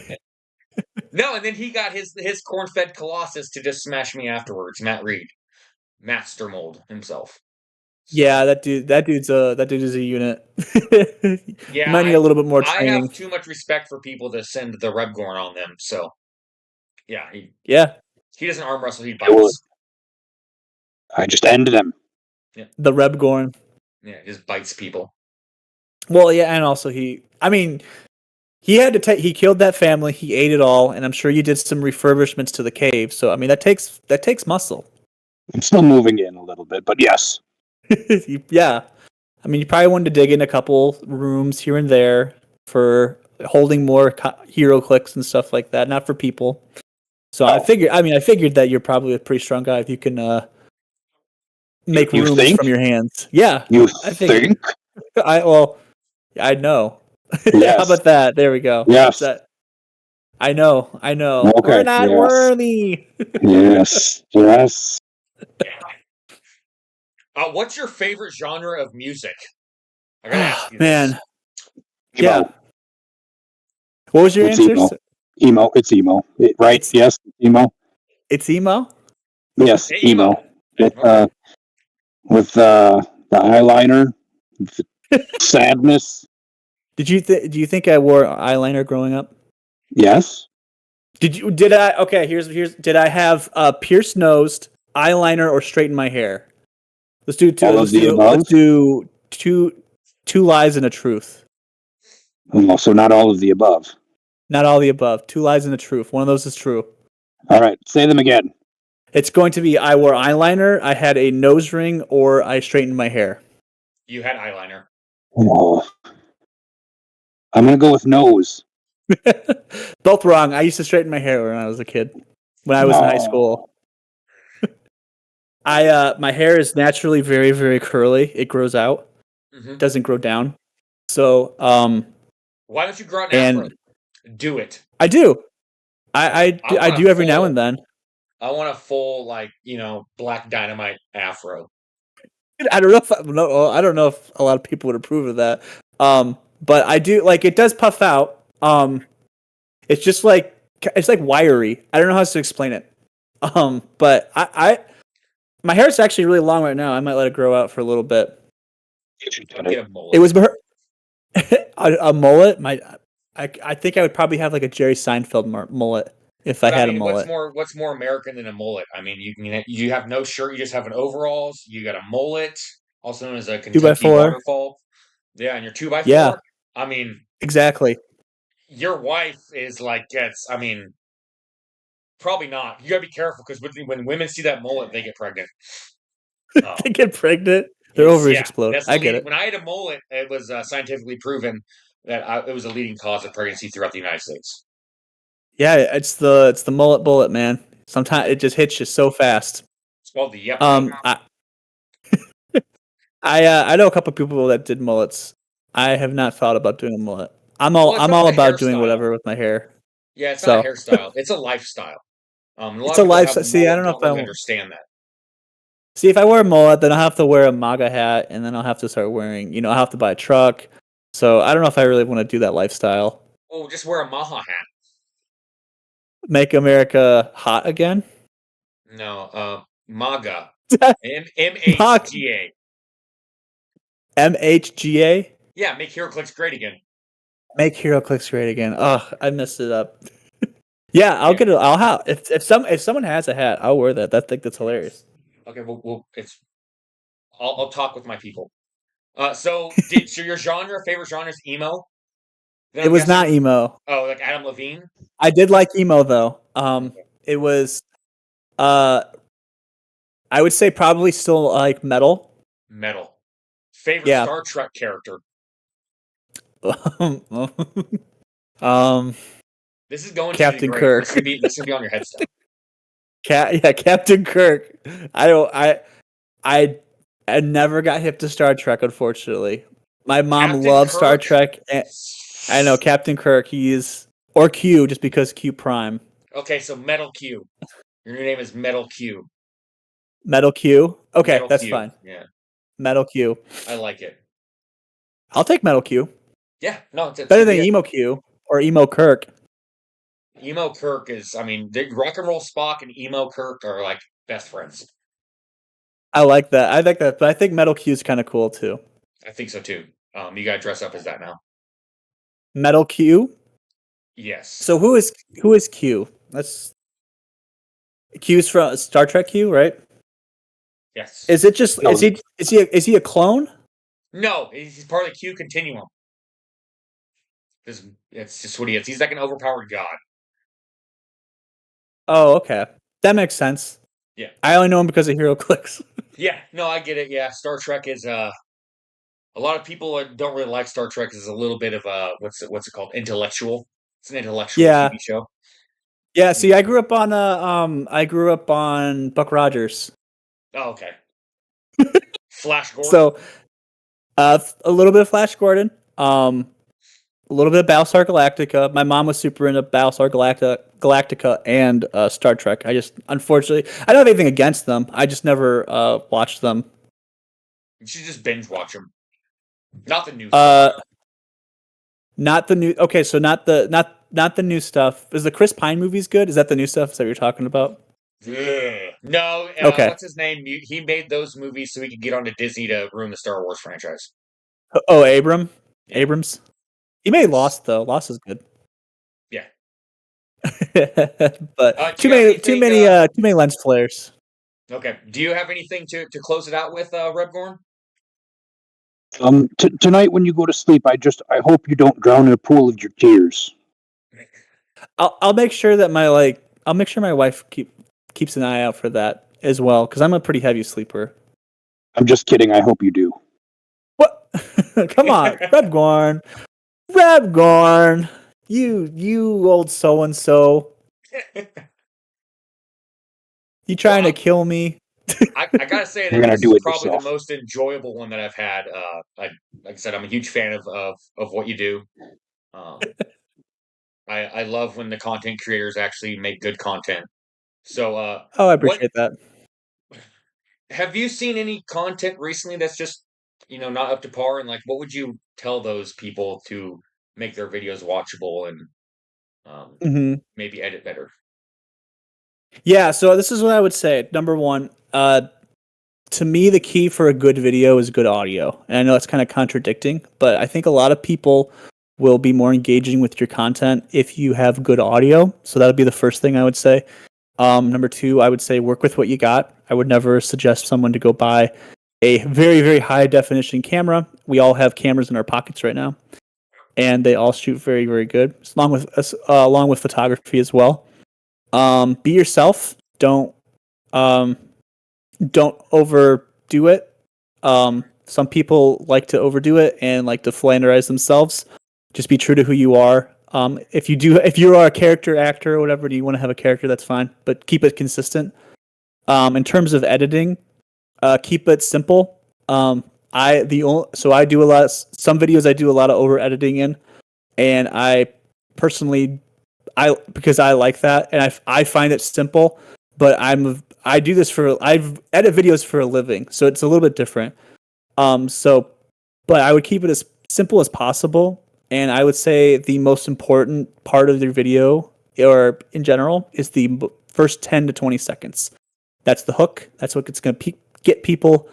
No, and then he got his corn-fed colossus to just smash me afterwards. Matt Reed, Master Mold himself. So, yeah, that dude is a unit. Yeah, you might need a little bit more training. I have too much respect for people to send the RebGornn on them. So, yeah, he doesn't arm wrestle. He bites. I just ended him. Yeah. The RebGornn. Yeah, just bites people. Well, yeah, and also he had to he killed that family. He ate it all, and I'm sure you did some refurbishments to the cave. So I mean, that takes muscle. I'm still moving in a little bit, but yes. Yeah, I mean, you probably wanted to dig in a couple rooms here and there for holding more Heroclix and stuff like that, not for people. So I figured that you're probably a pretty strong guy if you can make rooms from your hands. Yeah, you think? I know. Yes. How about that? There we go. Yes. I know. Okay. We're not worthy. Yes. What's your favorite genre of music? I gotta ask you man. This. Yeah. What was your answer? Emo. It's emo. Right? Yes. Emo. It's emo. Yes. Hey, emo. With the eyeliner, sadness. Do you think I wore eyeliner growing up? Yes. Did I? Okay, here's. Did I have pierced nosed, eyeliner, or straighten my hair? Let's do two. All of the above? Let's do two lies and a truth. Oh, so not all of the above. Not all the above. Two lies and a truth. One of those is true. All right, say them again. It's going to be I wore eyeliner, I had a nose ring, or I straightened my hair. You had eyeliner. Oh. I'm gonna go with nose. Both wrong. I used to straighten my hair when I was a kid. When I was in high school. My hair is naturally very, very curly. It grows out. Mm-hmm. It doesn't grow down. So, why don't you grow out an afro? Do it. I do. I do every now and then. I want a full, Black Dynamite afro. I don't know if a lot of people would approve of that. But I do it does puff out. It's just it's like wiry. I don't know how else to explain it. But my hair is actually really long right now. I might let it grow out for a little bit. Get a mullet. It was a mullet. I think I would probably have like a Jerry Seinfeld mullet if I had a mullet. What's more American than a mullet? I mean, you have no shirt, you just have an overalls. You got a mullet, also known as a Kentucky 2x4. waterfall. Yeah, and your 2x4. Yeah. I mean, exactly. Your wife is probably not. You gotta be careful because when women see that mullet, they get pregnant. They get pregnant. Their ovaries explode. I get it. When I had a mullet, it was scientifically proven that it was a leading cause of pregnancy throughout the United States. Yeah, it's the mullet bullet, man. Sometimes it just hits you so fast. It's called the yep. I know a couple of people that did mullets. I have not thought about doing a mullet. I'm all about doing whatever with my hair. Yeah, it's not a hairstyle. It's a lifestyle. It's a lifestyle. See, I don't know if I understand that. See, if I wear a mullet, then I'll have to wear a MAGA hat, and then I'll have to start wearing. I'll have to buy a truck. So I don't know if I really want to do that lifestyle. Oh, just wear a Maha hat. Make America hot again? No, MAGA. MHGA. MHGA? Yeah, make Heroclix great again. Make Heroclix great again. Oh, I messed it up. Yeah, I'll get it. I'll have if someone has a hat, I'll wear that. I think that's hilarious. Okay, I'll talk with my people. So your favorite genre is emo? It was not emo. Oh, like Adam Levine? I did like emo though. It was I would say probably still like metal. Metal. Favorite Star Trek character? This is going Captain to be Kirk. This should be on your headstone. Captain Kirk. I never got hip to Star Trek, unfortunately. My mom loves Star Trek. I know Captain Kirk. Or Q, just because Q Prime. Okay, so Metal Q. Your new name is Metal Q. Metal Q. Okay, that's fine. Yeah. Metal Q. I like it. I'll take Metal Q. Yeah, no, it's better than Emo Q or Emo Kirk. Emo Kirk is, Rock and Roll Spock and Emo Kirk are like best friends. I like that. But I think Metal Q is kind of cool too. I think so too. You gotta dress up as that now. Metal Q? Yes. So who is Q? Q's from Star Trek Q, right? Yes. Is it just is he a clone? No, he's part of the Q continuum. It's just what he is. He's like an overpowered god. Oh, okay. That makes sense. Yeah. I only know him because of Heroclix. Yeah, no, I get it. Yeah, Star Trek is a lot of people don't really like Star Trek. It's a little bit of a what's it called? Intellectual. It's an intellectual TV show. Yeah, see, I grew up on Buck Rogers. Oh, okay. Flash Gordon. So, a little bit of Flash Gordon. A little bit of Battlestar Galactica. My mom was super into Battlestar Galactica and Star Trek. Unfortunately, I don't have anything against them. I just never watched them. You should just binge watch them. Not the new stuff. Not the new. Okay, so not the new stuff. Is the Chris Pine movies good? Is that the new stuff that you're talking about? Yeah. No. Okay. What's his name? He made those movies so he could get onto Disney to ruin the Star Wars franchise. Oh, Abrams. He made Lost though. Lost is good. Yeah. But Do you have too anything? many lens flares. Okay. Do you have anything to close it out with, RebGornn? Tonight when you go to sleep, I hope you don't drown in a pool of your tears. I'll make sure that I'll make sure my wife keeps an eye out for that as well, because I'm a pretty heavy sleeper. I'm just kidding. I hope you do. What? Come on, RebGornn, you old so and so. You trying to kill me? I gotta say You're that gonna this do is it probably the yourself. most enjoyable one that I've had. Like I said, I'm a huge fan of what you do. Um, I love when the content creators actually make good content. So, Oh, I what appreciate that. have you seen any content recently that's just not up to par? And like, what would you tell those people to make their videos watchable and hmm maybe edit better? Yeah, so this is what I would say. Number one, to me, the key for a good video is good audio. And I know it's kind of contradicting, but I think a lot of people will be more engaging with your content if you have good audio. So that would be the first thing I would say. Number two, I would say work with what you got. I would never suggest someone to go buy a very, very high definition camera. We all have cameras in our pockets right now, and they all shoot very, very good, along with photography as well. Be yourself. Um, don't overdo it. Some people like to overdo it and like to flanderize themselves. Just be true to who you are. If you are a character actor or whatever, do you want to have a character? That's fine, but keep it consistent. In terms of editing, keep it simple. So I do some videos I do a lot of over editing in, and I personally because I like that and I find it simple, but I do this I've edit videos for a living, so it's a little bit different. So but I would keep it as simple as possible, and I would say the most important part of your video or in general is the first 10 to 20 seconds. That's the hook. That's what it's going to get people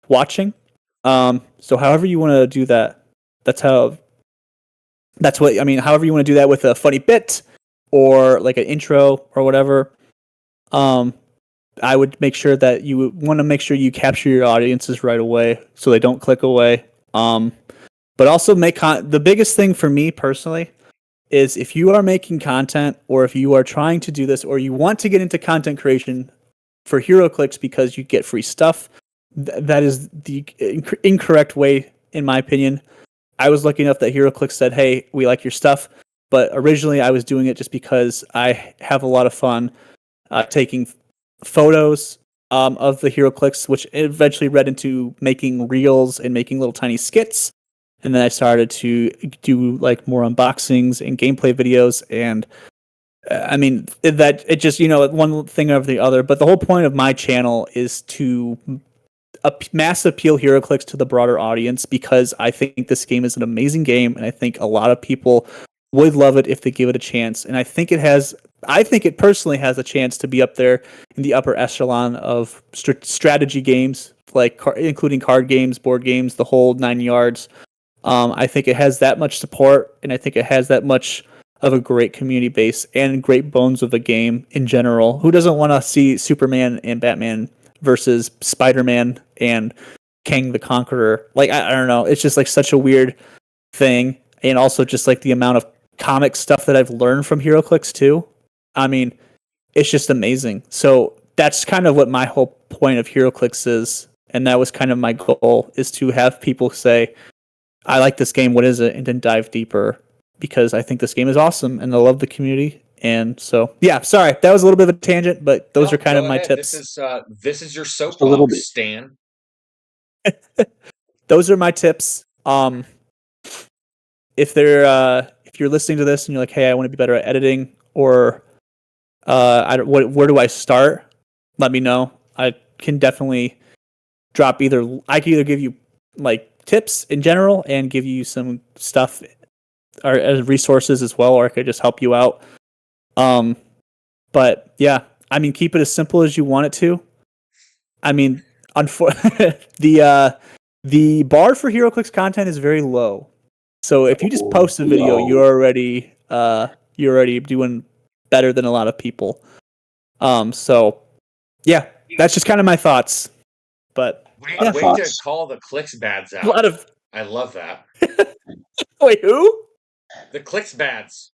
watching. So however you want to do that, that's how that's what I mean. However you want to do that with a funny bit or like an intro or whatever. Um, I would make sure that you want to make sure you capture your audiences right away so they don't click away. But also the biggest thing for me personally is if you are making content or if you are trying to do this or you want to get into content creation for Heroclix because you get free stuff, that is the incorrect way, in my opinion. I was lucky enough that Heroclix said, "Hey, we like your stuff," but originally I was doing it just because I have a lot of fun taking photos of the Heroclix, which eventually led into making reels and making little tiny skits. And then I started to do like more unboxings and gameplay videos, and I mean that it just one thing over the other. But the whole point of my channel is to mass appeal HeroClix to the broader audience because I think this game is an amazing game, and I think a lot of people would love it if they give it a chance. And I think it personally has a chance to be up there in the upper echelon of strategy games, like including card games, board games, the whole 9 yards. I think it has that much support, and I think it has that much of a great community base and great bones of the game in general. Who doesn't want to see Superman and Batman versus Spider-Man and Kang the Conqueror? Like, I don't know. It's just like such a weird thing. And also just like the amount of comic stuff that I've learned from HeroClix too. I mean, it's just amazing. So that's kind of what my whole point of HeroClix is. And that was kind of my goal, is to have people say, I like this game, what is it? And then dive deeper, because I think this game is awesome and I love the community. And so, yeah, sorry, that was a little bit of a tangent, but those are kind of my tips. This is your Just a little bit. soapbox, Stan. Those are my tips. If you're listening to this and you're like, hey, I want to be better at editing, or where do I start? Let me know. I can definitely I can either give you like tips in general and give you some stuff or as resources as well, or I could just help you out. But yeah, I mean, keep it as simple as you want it to. I mean, the bar for HeroClix content is very low. So if you just post a video, you're already doing better than a lot of people. So yeah, that's just kind of my thoughts. But Way to call the clicks bads out. a lot of I love that. wait, who? The clicks bads.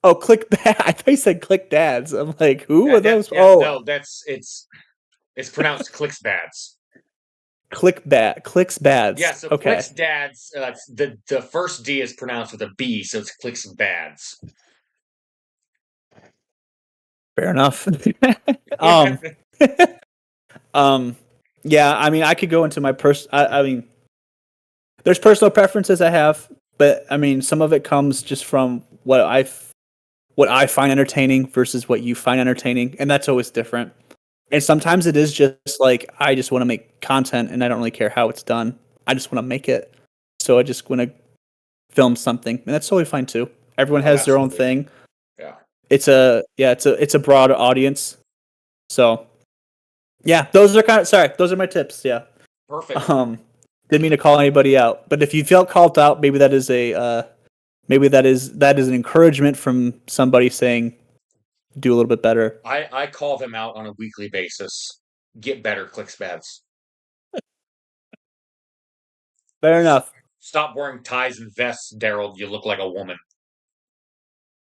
Oh, click bad. I thought you said click dads. I'm like, who are those? No, it's pronounced clicks bads. Clicks bads. Yeah, so okay. clicks dads. The first D is pronounced with a B, so it's clicks bads. Fair enough. Yeah, I mean, I could go into my I mean, there's personal preferences I have, but I mean, some of it comes just from what I find entertaining versus what you find entertaining, and that's always different. And sometimes it is just like I just want to make content, and I don't really care how it's done. I just want to make it, so I just want to film something, and that's totally fine too. Everyone has their own thing. Yeah, it's a broad audience, so. Yeah, those are my tips. Yeah. Perfect. Didn't mean to call anybody out, but if you felt called out, maybe that is an encouragement from somebody saying, do a little bit better. I call them out on a weekly basis. Get better, clicks bads. Fair enough. Stop wearing ties and vests, Daryl. You look like a woman.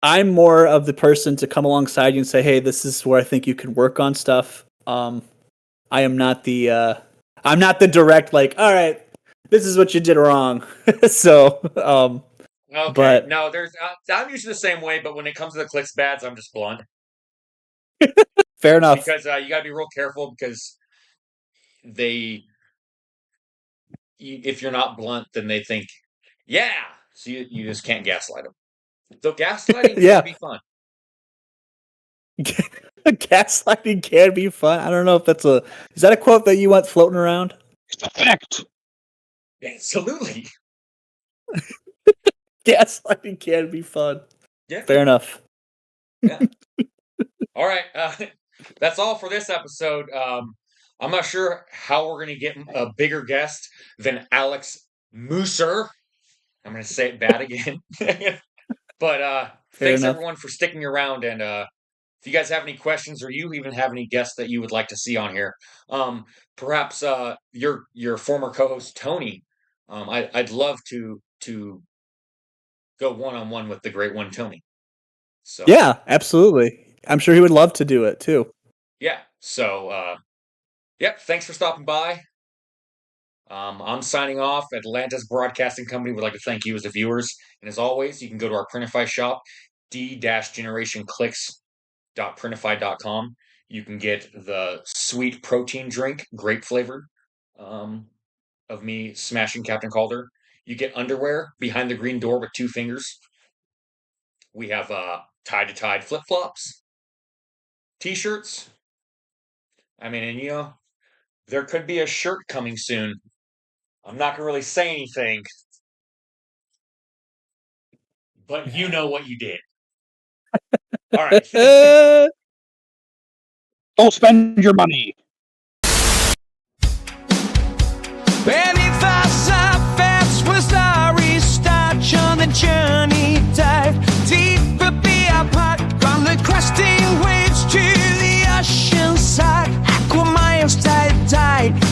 I'm more of the person to come alongside you and say, hey, this is where I think you can work on stuff. I am not the I'm not the direct like, all right, this is what you did wrong. So okay, but no, there's I'm usually the same way, but when it comes to the clicks bads, I'm just blunt. Fair enough. Because you gotta be real careful because if you're not blunt, then they think, yeah. So you just can't gaslight them. So gaslighting can be fun. Gaslighting can be fun. I don't know if is that a quote that you want floating around? It's a fact. Absolutely. Gaslighting can be fun. Yeah. Fair enough. Yeah. All right. That's all for this episode. I'm not sure how we're going to get a bigger guest than Alec Musser. I'm going to say it bad again. But thanks everyone for sticking around. And if you guys have any questions or you even have any guests that you would like to see on here, perhaps your former co-host Tony, I'd love to go one-on-one with the great one Tony. So yeah, absolutely. I'm sure he would love to do it too. Yeah. So yep. Thanks for stopping by. I'm signing off. Atlanta's Broadcasting Company would like to thank you as the viewers. And as always, you can go to our Printify shop, d-generationclicks.printify.com. You can get the sweet protein drink, grape flavored, of me smashing Captain Calder. You get underwear behind the green door with 2 fingers. We have tie-to-tide flip-flops, t-shirts. I mean, and there could be a shirt coming soon. I'm not going to really say anything, but you know what you did. All right. Don't spend your money. Beneath our surface was our restart on the journey. Dive deeper, be apart from the cresting waves to the ocean side. AquaMiles tide.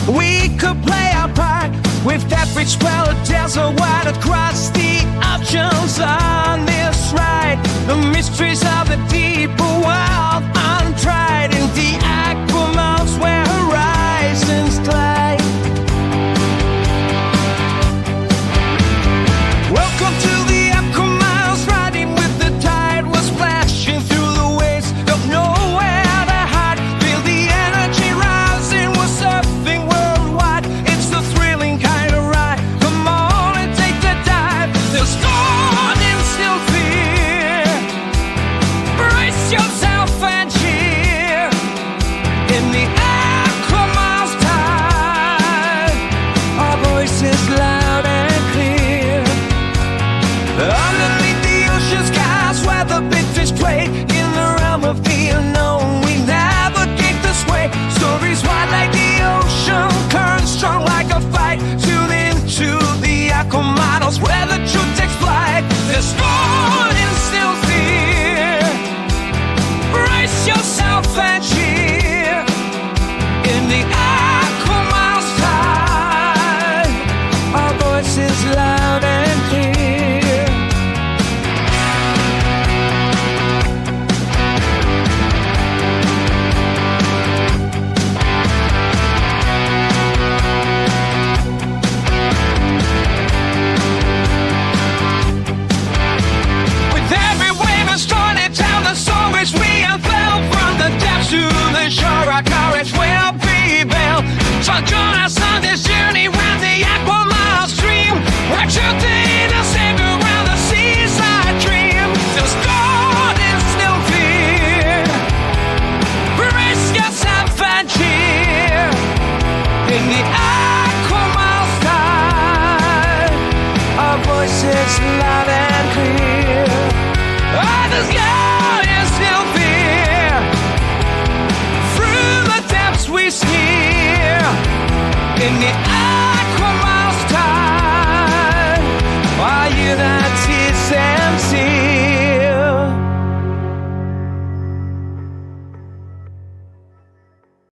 We could play our part with every swell of desert wide across the oceans on this ride. The mysteries of the deeper world untried in the AquaMiles where horizons glide. Welcome to the AquaMiles, riding with the tide. We're splashing through the waves, don't know where to hide. Feel the energy rising, we're surfing worldwide. It's the thrilling kind of ride. Come on and take the dive. There's dawn and still fear. Brace yourself and cheer. In the AquaMiles tide, our voice is loud and clear. Underneath the ocean skies where the big fish play, in the realm of the unknown we navigate this way. Stories wide like the ocean, currents strong like a fight. Tune into the AquaMiles where the truth takes flight. There's dawn and still fear. message loud and clear. Others go in still fear. Through the depths we sneer. In the